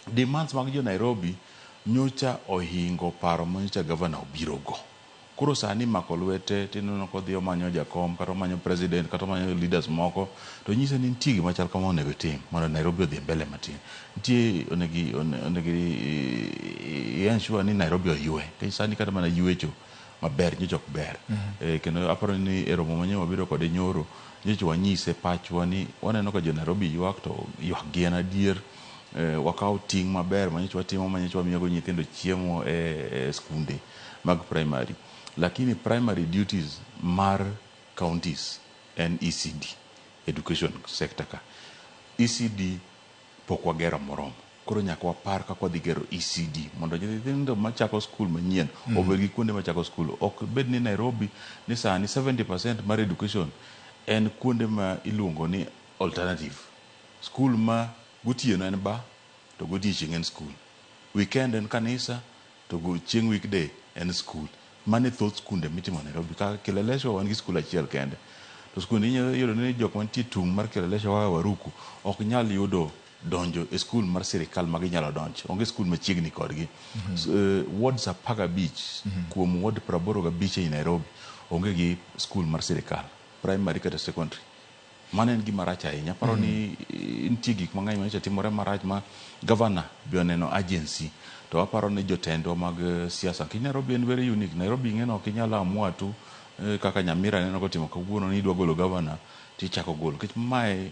demands mag jo Nairobi nyocha ohingo paro manyocha gavana obirogo. Koro sani mako lwete tineno kodhi omanyo jakom kata omanyo president kata omanyo leaders moko to nyise ni nitie gima chal kama onego tim mondo Nairobi odhi mbele matin. Nitie onego ensure ni Nairobi oyue. Kech sani kata mana yuecho maber nyocha ok ber. Kendo aparo ni e romo manyien wabiro kode nyoro nyocha wanyise pachwa ni waneno ka jo Nairobi ywak to ywak gi en adier. Wakaw ting' maber manyocha watimo manyocha wamiyogo nyithindo chiemo e skunde mag primary. Lakini primary duties mar counties and ECD, education sector ka. ECD pok wagero moromo. Koro nyaka wapar kaka wadhi gero ECD mondo nyithindo machako skul manyien obed gi kuonde machako skul. Ok bed ni Nairobi ni sani 70% mar education en kuonde ma iluongo ni alternative. Skul ma gotieno en bar to godiechieng' en skul. Weekend en kanisa to chieng' weekday en skul. Mane thoth skunde mitimo Nairobi. Ka Kileleshwa wan gi skul achiel kende. To skunde yudo ni jok mantie tung' mar Kileleshwa wa Waruku ok nyal yudo donjo e skul mar sirikal ma ginyalo donjo. Onge skul machiegni kodgi. Wards 15 kuom ward 85 ei Nairobi onge gi skul mar sirikal, primary kata secondary. Mano en gima rach ahinya. Paro ni nitie gik mang'eny manyocha timore marach ma gavana be oneno agency. To aparo ni jotendwa mag siasa. Ki Nairobi en very unique. Nairobi ing'eno ok inyalo amua tu kaka Nyamira neno kotimo kawuono ni idwa golo gavana tichako golo. Kech mae